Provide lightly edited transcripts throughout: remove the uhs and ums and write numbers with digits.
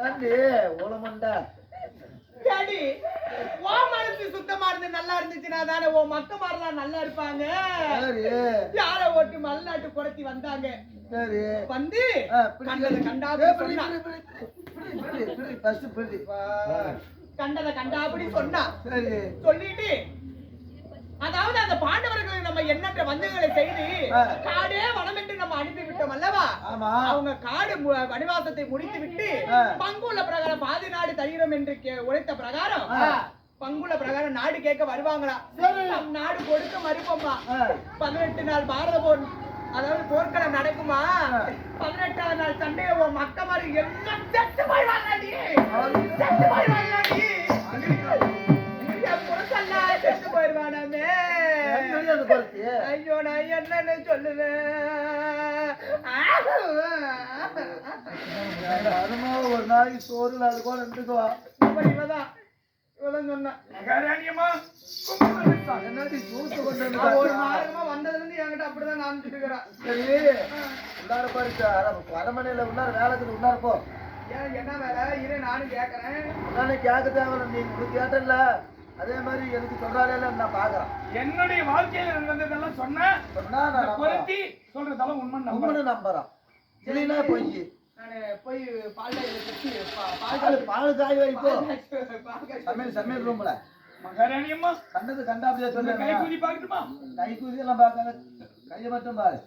Aunty ஓலமண்டா daddy ஓ மனசு சுத்தமா இருந்து நல்லா இருந்துச்சுன்னா தானே ஓ மக்க மாறலாம் நல்லா இருப்பாங்க. சரி யார ஓட்டு மல்லாட்டு குறைச்சி வந்தாங்க. சரி வந்து கண்டத கண்டாபடி சொன்னா சரி சொல்லிட்டு அதாவது அந்த பாண்டவர்கள் நம்ம எண்ணற்ற வந்தங்களை செய்து காடே வனம் என்று நம்ம அனுப்பி விட்டோம் அல்லவா. அவங்க காடு வனவாசத்தை முடித்து விட்டு பங்குள்ள பிரகாரம் பாதி நாடு தருகிறோம் என்று உரைத்த பிரகாரம் பங்குள்ள பிரகாரம் நாடு கேட்க வருவாங்களா. நம் நாடு கொடுக்க மறுப்போமா. 18 நாள் பாரத போர் அதாவது போர்க்களம் நடக்குமா. 18ஆவது நாள் சண்டையை மக்க மாதிரி எல்லாம் செத்து போய்வாங்கடி. செத்து போயிருவானே. ஐயோ நான் என்னன்னு சொல்லுவேன். ஒரு நாளைக்கு சோறு அது கூட இருந்துக்குவா. இவதான் சொன்னா ஒரு மார்க்கமா வந்ததுல இருந்து என்கிட்ட அப்படிதான் காமிச்சிட்டு இருக்கிறான். சரி உள்ளார பாருச்சா அரமனையில உள்ளார வேலைக்கு உள்ளார போ. ஏன் என்ன வேலை இரு நானும் கேட்கறேன். நானே கேட்க தேவையில்ல நீ உங்களுக்கு கேட்டல அதே மாதிரி எனக்கு சொல்றாலே நான் பாக்குறேன். என்னுடைய வாழ்க்கையில நடந்ததெல்லாம் சொன்னேன் சொல்றதெல்லாம் உண்மை நம்புறேன். இல்லைன்னா பொய். நானு போய் பால் காய் வரைக்கும் சமையல் ரூம்ல மகாராணியம்மா கண்டது கண்டாபடியா சொல்ல. கை கூதி பாக்கட்டுமா? கை கூதி எல்லாம் பார்க்காத கையை மட்டும் பாரு.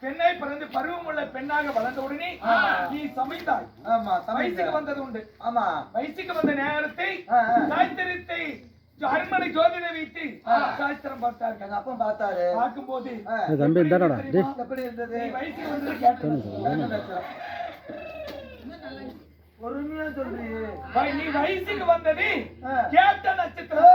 பெண்ணாய் பிறந்து பருவமுள்ள பெண்ணாக வளர்ந்த உடனே நீ சமைத்தாய். வயசுக்கு வந்தது உண்டு. வயசுக்கு வந்த நேரத்தை சாஸ்திரத்தை அரண்மனை ஜோதிட வைத்து சாஸ்திரம் பார்த்தார். எங்க அப்பா பார்த்தாரு. பார்க்கும் போது எப்படி இருந்தது? வயசுக்கு வந்தது கேட்டது. பொறுமையா சொல்றீங்க. நீ வயசுக்கு வந்தது கேட்ட நட்சத்திரம்.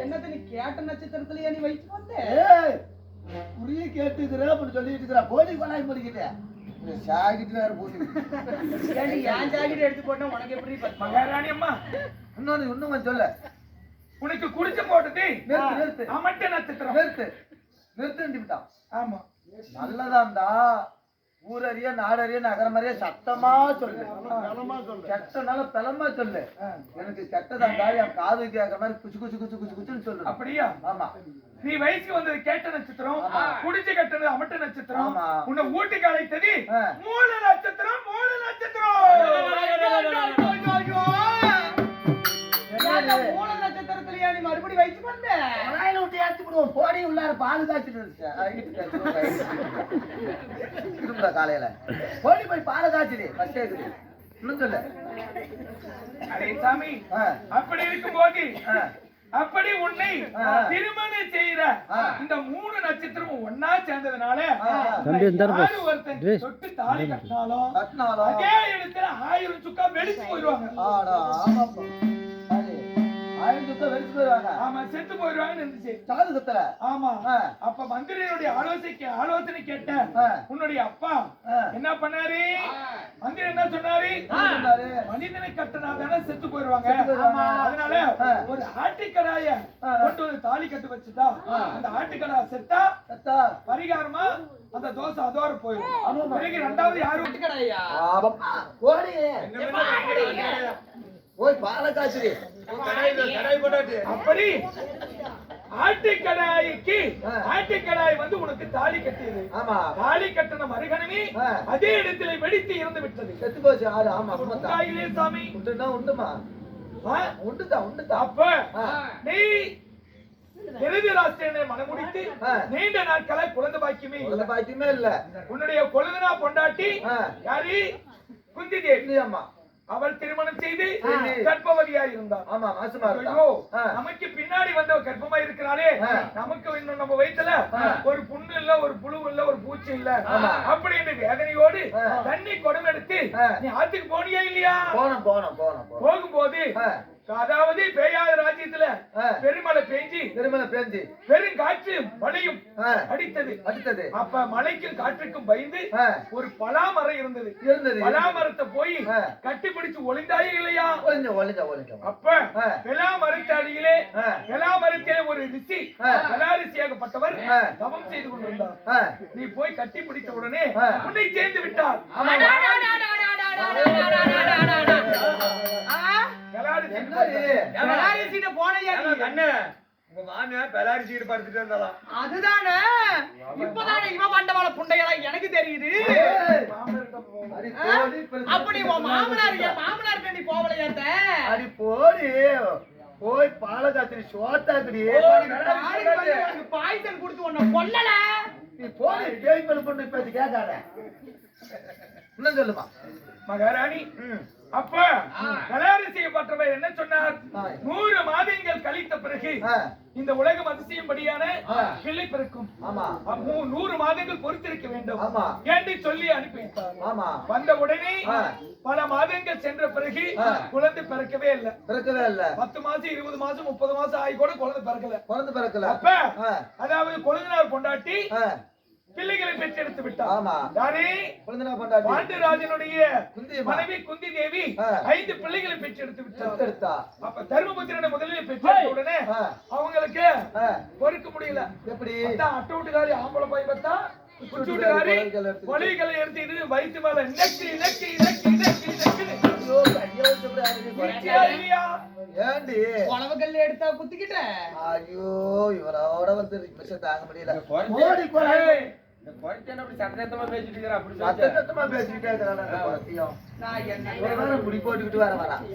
என்னது நீ கேட்ட நட்சத்திரத்திலேயே நீ வயசு வந்த? புரிய கேட்டுக்கிற அப்படி சொல்லிட்டு இருக்கிற போலி கொண்டாய் முடிக்கிட்டேன். சாகிட்டு வேற போட்டு ஏன் ஜாக்கெட் எடுத்து போட்டா உனக்கு எப்படி? மகாராணி அம்மா இன்னும் சொல்ல. உனக்கு குடிச்சு போட்டது நிறுத்து அமட்ட நட்சத்திரம். நிறுத்துட்டான். ஆமா நல்லதாண்டா. ஊரறிய நாடறிய நகரமறிய சத்தமா சொல்லு. கெட்டனால பலமா சொல்லு. எனக்கு கெட்டதாண்டா என் காது கேட்கற மாதிரி குச்சு குச்சு குச்சு குச்சு குச்சுன்னு சொல்லு. அப்படியா? ஆமா. நீ வயசுக்கு வந்தது கேட்ட நட்சத்திரம், குடிச்சு கட்டது அமட்ட நட்சத்திரம், உன்னை ஊட்டிக்கு அழைத்தது மூல நட்சத்திரம். மூல நட்சத்திரம் மூல நட்சத்திரத்திலேயே நீ மறுபடி வயசு வந்த? விட்டு ஏற்றி விடுவோம். போடி உள்ளார பால் காய்ச்சிட்டு காலையில போடி போய் பால் காய்ச்சிடு. இன்னும் சொல்லு. அரே சாமி, அப்படி இருக்கும் போது அப்படி உன்னை திருமணம் செய்யற இந்த 3 நட்சத்திரமும் ஒன்னா சேர்ந்ததுனால ஒருத்தன் தொட்டு தாலி கட்டினாலும் அதே இடத்துல 1000 சுக்கா வெடிச்சு போயிடுவாங்க. 1000 சுக்கா வெடிச்சு போயிடுவாங்க. ஆமா, செத்து போயிடுவாங்கன்னு இருந்துச்சு. சாது சுத்தல. ஆமா. அப்ப மந்திரியுடைய ஆலோசனை கேட்ட உன்னுடைய அப்பா என்ன பண்ணாரு? மந்திரி என்ன சொன்னாரு? மனிதனை கட்டினா தானே செத்து போயிடுவாங்க. அதனால ஒரு ஆட்டுக்கடாய கொண்டு ஒரு தாலி கட்டு வச்சுட்டா அந்த ஆட்டுக்கடா செத்தா பரிகாரமா அந்த தோசை அதோட போயிடும். பிறகு 2வது யாரும் போய் பாலை காய்ச்சி அப்படி ஆட்டுக்கடாய் வந்து உனக்கு தாலி கட்டியது. ஆமா. தாலி கட்டின மறுகணமே அதே இடத்துல வெடித்து இறந்து விட்டது. செத்து போச்சு. ஆமா உண்டாயிலே சாமி. உண்டுனா உண்டுமா? உண்டுதான். அப்ப நீ திருதராஷ்டிரனை மனமுடித்து நீண்ட நாட்களா குழந்தை பாக்கியமே இல்ல. உன்னுடைய கொழுந்தனா பொண்டாட்டி யாரு? குந்தி தேவி. அம்மா. அவள் திருமணம் செய்து கர்ப்பவதியா இருந்தார். ஆமா, நமக்கு பின்னாடி வந்த கர்ப்பமா இருக்கிறாளே, நமக்கு இன்னும் நம்ம வயித்துல ஒரு புண்ணு இல்ல, ஒரு புழு இல்ல, ஒரு பூச்சி இல்ல அப்படின்னு வேதனையோடு தண்ணி குடம் எடுத்து நீ ஆத்துக்கு போனியா இல்லையா? போகும்போது அதாவது பேயாத ராஜ்யத்துல பெருமழை பேஞ்சி பெரும் காற்று மழையும் அடித்தது. அப்ப மழைக்கும் காற்றுக்கும் பயந்து ஒரு பலாமரம் இருந்தது. பலாமரத்தை போய் கட்டிப்பிடிச்சு ஒளிந்தாயே இல்லையா? அப்ப பலாமரத்தடியிலே ஒரு ரிஷி, பலாரிசியாகப்பட்டவர் தவம் செய்து கொண்டிருந்தார். நீ போய் கட்டி பிடித்த உடனே உன்னை சேர்ந்து விட்டார். அதுதானே இப்பதானே இவன் மண்டவாள புண்டைகளா எனக்கு தெரியுது. அப்படி மாமனார் நீ போவலையாத்த அடி போடி போய் பாலகாத்திரி சோத்தாத்திரி பாய்சன் கொடுத்து உன்னை கொல்லல. நீ போடி பேய் பண்ணு பேசி கேட்காத. இன்னும் சொல்லுமா மகாராணி. அப்ப கல்யாணம் செய்யப்பட்டவர் என்ன சொன்னார்? 100 மாதங்கள் கழித்த பிறகு இந்த உலகம் அதிசயம்படியான பிள்ளை பிறக்கும். 100 மாதங்கள் பொறுத்திருக்க வேண்டும் என்று சொல்லி அனுப்பி வைத்தார். வந்த உடனே பல மாதங்கள் சென்ற பிறகு குழந்தை பிறக்கவே இல்லை. 10 மாசம் 20 மாசம் 30 மாசம் ஆகி கூட குழந்தை பிறக்கல. அப்ப அதாவது கொழுந்தனார் பொண்டாட்டி பிள்ளைகளை பெற்றெடுத்து விட்டார். பாண்டராஜனுடைய மனைவி குந்தி தேவி 5 பிள்ளைகளை பெற்றெடுத்து விட்டார். அப்ப தர்மபுத்திரனை முதலில் பெற்றெடுத்த உடனே அவங்களுக்கு பொறுக்க முடியல. எப்படி அட்டை வீட்டுக்காரி ஆம்பளை போய் பார்த்தா குச்சுட்டுக்காரி கொலைகளை எடுத்துட்டு வயிற்று மேல எடுத்தா குத்திக்கிட்ட. ஐயோ இவரோட வந்து தாங்க முடியல.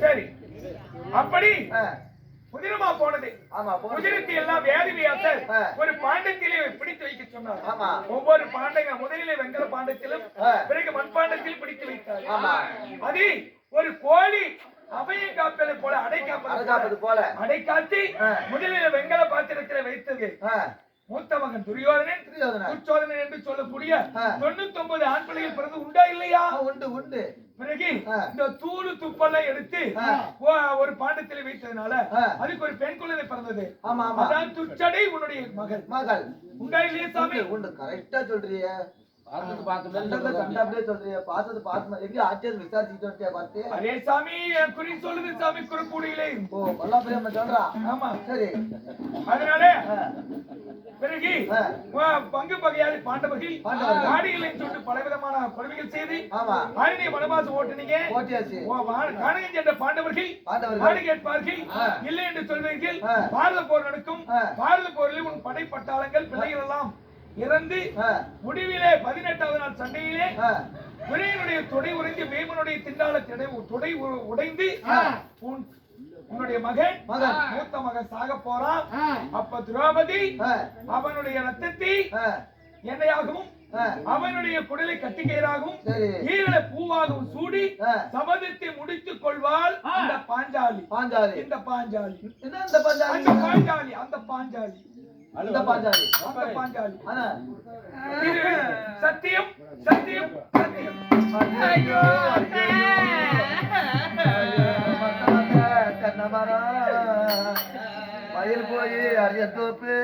சரி அப்படி புதினமா போனது. குஜரத்தி எல்லாம் வேதிவியாசர் ஒரு பாண்டத்திலே பிடித்து வைக்க சொன்னார். ஒவ்வொரு பாண்டங்க முதலிலே வெங்கல பாண்டத்திலும் பிறகு மண்பாண்டத்தில் பிடித்து வைத்தார். அது ஒரு கோழி அவையை காப்பதை போல அடைக்காத்து முதலில் வெங்கல பாத்திரத்தில் வைத்தது. மூத்த மகன் துரியோதனன் துச்சோதனன் என்று சொல்லக்கூடிய 99 ஆண் பிள்ளைகள் பிறந்து உண்டா இல்லையா? உண்டு. பிறகு இந்த தூளு துப்பெல்லாம் எடுத்து ஒரு பாண்டத்திலே வைத்ததுனால அதுக்கு ஒரு பெண் குழந்தை பிறந்தது. அதான் துச்சடை உன்னுடைய மகள். உண்டா இல்லையா சாமி? உண்டு. கரெக்டா சொல்றிய. பங்கு பகையாளி பாண்டவர்கள் காடிகளை சொல்லி பலவிதமான கொடுமைகள் செய்து வனவாசம் ஓட்டுனீங்க. காணகம் சென்ற பாண்டவர்கள் நாடு கேட்பார்கள், இல்லை என்று சொல்வீர்கள். பாரத போர் நடக்கும். பாரத போரில் உன் படை பட்டாளங்கள் பிள்ளைகள் எல்லாம் இறந்து முடிவிலே 18வது நாள் சண்டையிலே விரையனுடைய தொடை உறைந்து வேமனுடைய திண்டாள தொடை உடைந்து உன்னுடைய மகன் மூத்த மகன் சாக போறான். அப்ப திரௌபதி அவனுடைய ரத்தத்தை எண்ணெயாகவும் அவனுடைய குடலை கட்டிக்கையராகவும் ஈரலை பூவாகவும் சூடி சபதத்தை முடித்துக் கொள்வாள் அந்த பாஞ்சாலி. இந்த பாஞ்சாலி அந்த பாஞ்சாலி சத்தியம் சத்தியம் சத்தியம். மயில் போய் அரிய தோப்பு